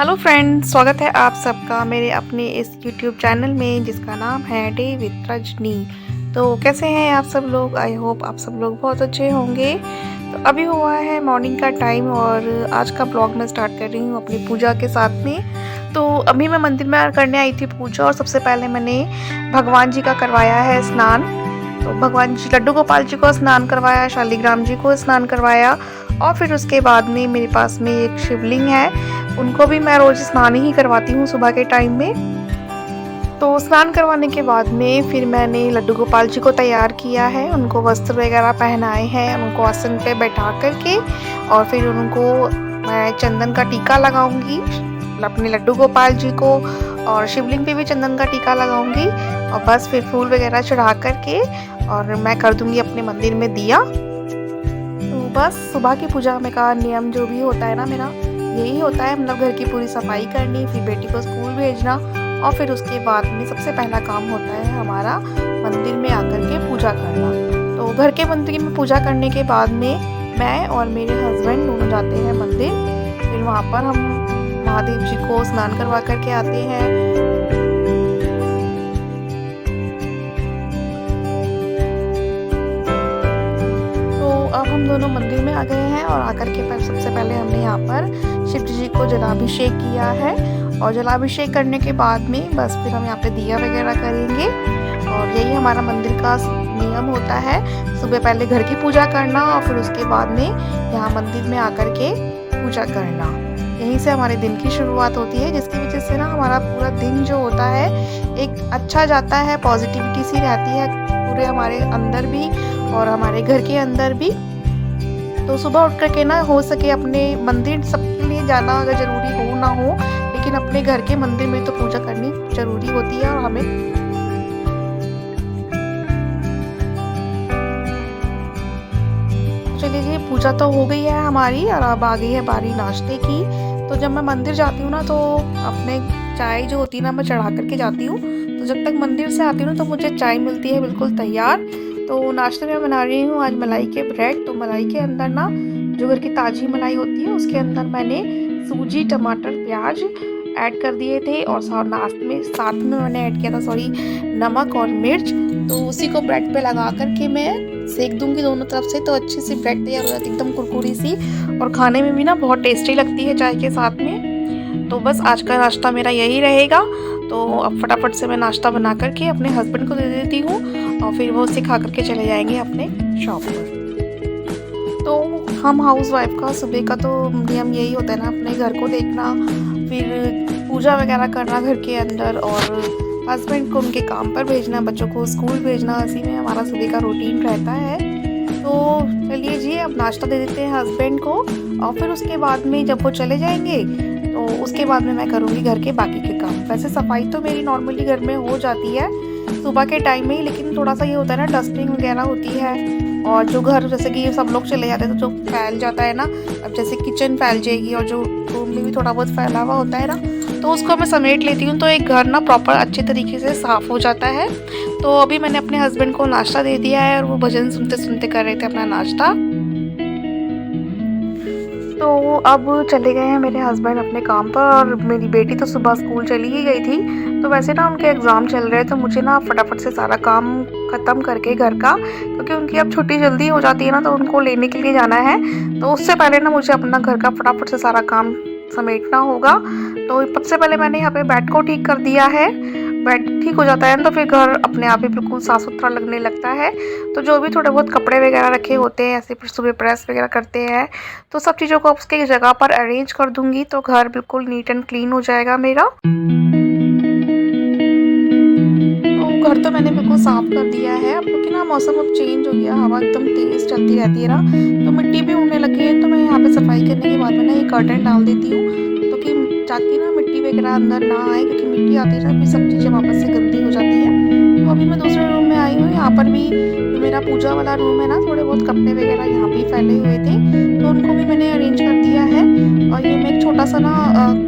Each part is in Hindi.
हेलो फ्रेंड्स, स्वागत है आप सबका मेरे अपने इस यूट्यूब चैनल में जिसका नाम है डे विद रजनी। तो कैसे हैं आप सब लोग? आई होप आप सब लोग बहुत अच्छे होंगे। तो अभी हुआ है मॉर्निंग का टाइम और आज का ब्लॉग मैं स्टार्ट कर रही हूँ अपनी पूजा के साथ में। तो अभी मैं मंदिर में करने आई थी पूजा और सबसे पहले मैंने भगवान जी का करवाया है स्नान। तो भगवान जी लड्डू गोपाल जी को स्नान करवाया, शालिग्राम जी को स्नान करवाया और फिर उसके बाद में मेरे पास में एक शिवलिंग है, उनको भी मैं रोज स्नान ही करवाती हूँ सुबह के टाइम में। तो स्नान करवाने के बाद में फिर मैंने लड्डू गोपाल जी को तैयार किया है, उनको वस्त्र वगैरह पहनाए हैं, उनको आसन पे बैठा करके और फिर उनको मैं चंदन का टीका लगाऊंगी अपने लड्डू गोपाल जी को और शिवलिंग पे भी चंदन का टीका लगाऊंगी और बस फिर फूल वगैरह चढ़ा करके और मैं कर दूंगी अपने मंदिर में दिया। तो बस सुबह की पूजा में का नियम जो भी होता है ना मेरा यही होता है, मतलब घर की पूरी सफाई करनी, फिर बेटी को स्कूल भेजना और फिर उसके बाद में सबसे पहला काम होता है हमारा मंदिर में आकर के पूजा करना। तो घर के मंदिर में पूजा करने के बाद में मैं और मेरे हस्बैंड दोनों जाते हैं मंदिर। फिर वहाँ पर हम महादेव जी को स्नान करवा करके आते हैं। तो अब हम दोनों मंदिर में आ गए हैं और आकर के सबसे पहले हमने यहाँ पर शिव जी को जलाभिषेक किया है और जलाभिषेक करने के बाद में बस फिर हम यहाँ पे दिया वगैरह करेंगे और यही हमारा मंदिर का नियम होता है, सुबह पहले घर की पूजा करना और फिर उसके बाद में यहाँ मंदिर में आकर के पूजा करना। यहीं से हमारे दिन की शुरुआत होती है, जिसकी वजह से ना हमारा पूरा दिन जो होता है एक अच्छा जाता है, पॉजिटिविटी सी रहती है पूरे हमारे अंदर भी और हमारे घर के अंदर भी। तो सुबह उठ करके ना हो सके अपने मंदिर सबके लिए जाना अगर ज़रूरी हो ना हो, लेकिन अपने घर के मंदिर में तो पूजा करनी ज़रूरी होती है और हमें चलिए जी पूजा तो हो गई है हमारी और अब आ गई है बारी नाश्ते की। तो जब मैं मंदिर जाती हूँ ना तो अपने चाय जो होती है ना मैं चढ़ा करके जाती हूँ। तो जब तक मंदिर से आती हूँ ना तो मुझे चाय मिलती है बिल्कुल तैयार। तो नाश्ते में बना रही हूँ आज मलाई के ब्रेड। तो मलाई के अंदर ना जो घर की ताज़ी मलाई होती है उसके अंदर मैंने सूजी, टमाटर, प्याज ऐड कर दिए थे और साथ में मैंने ऐड किया था नमक और मिर्च। तो उसी को ब्रेड पे लगा करके मैं सेक दूंगी दोनों तरफ से, तो अच्छी सी ब्रेड तैयार हो जाती है एकदम कुरकुरी सी और खाने में भी ना बहुत टेस्टी लगती है चाय के साथ में। तो बस आज का नाश्ता मेरा यही रहेगा। तो अब फटाफट से मैं नाश्ता बना करके अपने हस्बैंड को दे देती हूँ और फिर वो उसे खा करके चले जाएंगे अपने शॉप पर। तो हम हाउस वाइफ का सुबह का तो नियम यही होता है ना, अपने घर को देखना, फिर पूजा वगैरह करना घर के अंदर और हस्बैंड को उनके काम पर भेजना, बच्चों को स्कूल भेजना, इसी में हमारा सुबह का रूटीन रहता है। तो चलिए जी अब नाश्ता दे देते हैं हस्बैंड को और फिर उसके बाद में जब वो चले जाएंगे तो उसके बाद में मैं करूँगी घर के बाकी के काम। वैसे सफाई तो मेरी नॉर्मली घर में हो जाती है सुबह के टाइम में ही, लेकिन थोड़ा सा ये होता है ना डस्टिंग वगैरह होती है और जो घर जैसे कि सब लोग चले जाते हैं तो जो फैल जाता है ना, अब जैसे किचन फैल जाएगी और जो रूम में भी थोड़ा बहुत फैला हुआ होता है ना तो उसको मैं समेट लेती हूँ, तो एक घर ना प्रॉपर अच्छे तरीके से साफ़ हो जाता है। तो अभी मैंने अपने हस्बैंड को नाश्ता दे दिया है और वो भजन सुनते सुनते कर रहे थे अपना नाश्ता। तो अब चले गए हैं मेरे हस्बैंड अपने काम पर और मेरी बेटी तो सुबह स्कूल चली ही गई थी। तो वैसे ना उनके एग्ज़ाम चल रहे हैं तो मुझे ना फटाफट से सारा काम ख़त्म करके घर का, क्योंकि उनकी अब छुट्टी जल्दी हो जाती है ना तो उनको लेने के लिए जाना है। तो उससे पहले ना मुझे अपना घर का फटाफट से सारा काम समेटना होगा। तो सबसे पहले मैंने यहाँ पे बेड को ठीक कर दिया है। बेड ठीक हो जाता है ना तो फिर घर अपने आप ही बिल्कुल साफ़ सुथरा लगने लगता है। तो जो भी थोड़े बहुत कपड़े वगैरह रखे होते हैं ऐसे फिर सुबह प्रेस वगैरह करते हैं तो सब चीज़ों को उसके जगह पर अरेंज कर दूंगी, तो घर बिल्कुल नीट एंड क्लीन हो जाएगा मेरा। तो घर तो मैंने बिल्कुल साफ़ कर दिया है। अब क्योंकि ना मौसम अब चेंज हो गया, हवा एकदम तेज़ चलती रहती है ना तो मिट्टी भी उड़ने लगी है। तो मैं यहाँ पे सफाई करने के बाद में ना ये कर्टन डाल देती हूँ तो कि ताकि ना मिट्टी वगैरह अंदर ना आए, क्योंकि मिट्टी आती है ना फिर सब चीज़ें वापस से गंदी हो जाती है। तो अभी मैं दूसरे रूम में आई हूँ, यहाँ पर भी जो मेरा पूजा वाला रूम है ना थोड़े बहुत कपड़े वगैरह यहाँ भी फैले हुए थे तो उनको भी मैंने अरेंज कर दिया है। और ये मैं एक छोटा सा ना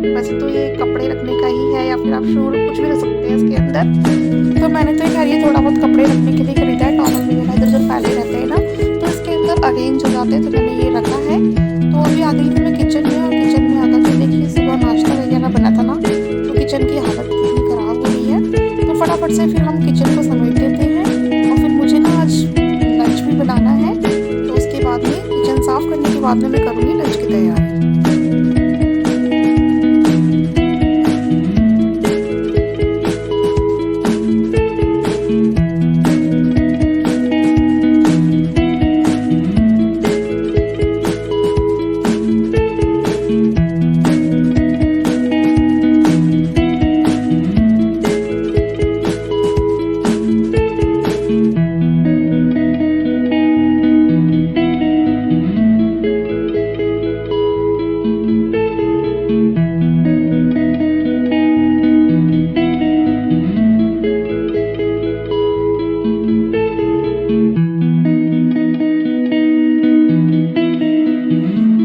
वैसे तो ये कपड़े रखने का ही है या फिर आप शूट कुछ भी रख सकते हैं इसके अंदर। तो मैंने तो ये थोड़ा बहुत कपड़े रखने के लिए खरीदा है, टॉवल वगैरह इधर उधर फैले रहते हैं ना तो इसके अंदर अरेंज हो जाते हैं, तो मैंने ये रखा है। तो अभी आ गई थी मैं किचन में और किचन में आकर के देखिए सुबह नाश्ता वगैरह फटाफट से फिर हम किचन को समेट लेते हैं और फिर मुझे ना आज लंच भी बनाना है, तो उसके बाद में किचन साफ़ करने के बाद में मैं करूँगी लंच की तैयारी।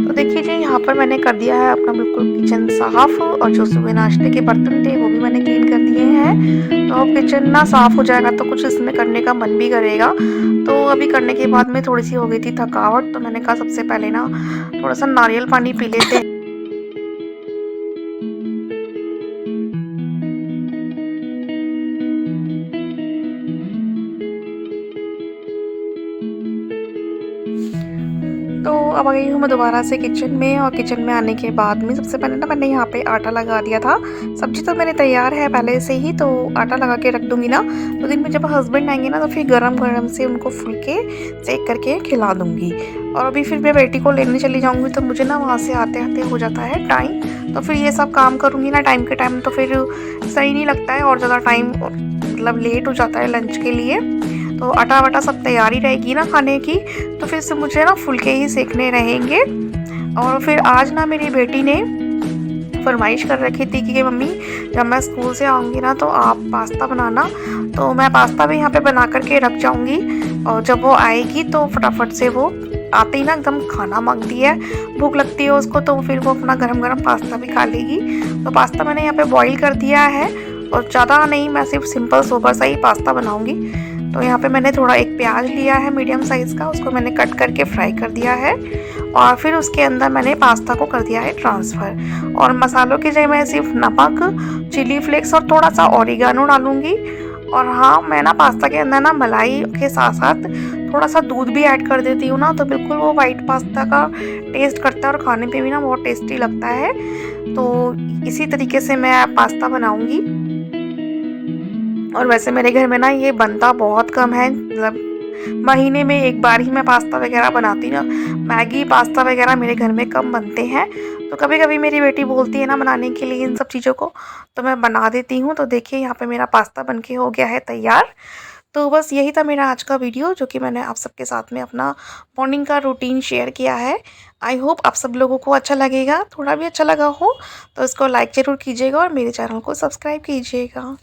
तो देखिए जी, यहाँ पर मैंने कर दिया है अपना बिल्कुल किचन साफ़ और जो सुबह नाश्ते के बर्तन थे वो भी मैंने क्लीन कर दिए हैं। तो अब किचन ना साफ़ हो जाएगा तो कुछ इसमें करने का मन भी करेगा। तो अभी करने के बाद में थोड़ी-सी हो गई थी थकावट, तो मैंने कहा सबसे पहले ना थोड़ा-सा नारियल पानी पी लेते हैं। तो अब आ गई हूँ मैं दोबारा से किचन में और किचन में आने के बाद में सबसे पहले ना मैंने यहाँ पे आटा लगा दिया था। सब्ज़ी तो मेरी तैयार है पहले से ही, तो आटा लगा के रख दूँगी ना, तो दिन में जब हस्बैंड आएँगे ना तो फिर गरम-गरम से उनको फुलके सेक करके खिला दूँगी। और अभी फिर मैं बेटी को लेने चली जाऊँगी तो मुझे ना वहाँ से आते-आते हो जाता है टाइम, तो फिर ये सब काम करूँगी ना टाइम के टाइम तो फिर सही नहीं लगता है और ज़्यादा टाइम मतलब लेट हो जाता है लंच के लिए। तो आटा-वाटा सब तैयारी रहेगी ना खाने की, तो फिर से मुझे ना फुलके ही सेकने रहेंगे। और फिर आज ना मेरी बेटी ने फरमाइश कर रखी थी कि मम्मी जब मैं स्कूल से आऊँगी ना तो आप पास्ता बनाना, तो मैं पास्ता भी यहाँ पे बना कर के रख जाऊँगी और जब वो आएगी तो फटाफट से वो आते ही ना एकदम खाना माँगती है, भूख लगती है उसको, तो फिर वो अपना गरम-गरम पास्ता भी खा लेगी। तो पास्ता मैंने यहाँ पे बॉईल कर दिया है और ज़्यादा नहीं, मैं सिर्फ सिंपल सोबर सा ही पास्ता बनाऊँगी। तो यहाँ पे मैंने थोड़ा एक प्याज लिया है मीडियम साइज़ का, उसको मैंने कट करके फ्राई कर दिया है और फिर उसके अंदर मैंने पास्ता को कर दिया है ट्रांसफ़र। और मसालों की जगह मैं सिर्फ नमक, चिली फ्लेक्स और थोड़ा सा ऑरिगेनो डालूँगी। और हाँ, मैं ना पास्ता के अंदर ना मलाई के साथ-साथ थोड़ा सा दूध भी ऐड कर देती हूँ ना, तो बिल्कुल वो वाइट पास्ता का टेस्ट करता है और खाने पे भी ना बहुत टेस्टी लगता है। तो इसी तरीके से मैं पास्ता बनाऊँगी। और वैसे मेरे घर में ना ये बनता बहुत कम है, मतलब महीने में एक बार ही मैं पास्ता वगैरह बनाती हूँ। मैगी, पास्ता वगैरह मेरे घर में कम बनते हैं। तो कभी-कभी मेरी बेटी बोलती है ना बनाने के लिए इन सब चीज़ों को, तो मैं बना देती हूँ। तो देखिए यहाँ पे मेरा पास्ता बन के हो गया है तैयार। तो बस यही था मेरा आज का वीडियो, जो कि मैंने आप सबके साथ में अपना मॉर्निंग का रूटीन शेयर किया है। आई होप आप सब लोगों को अच्छा लगेगा, थोड़ा भी अच्छा लगा हो तो इसको लाइक ज़रूर कीजिएगा और मेरे चैनल को सब्सक्राइब कीजिएगा।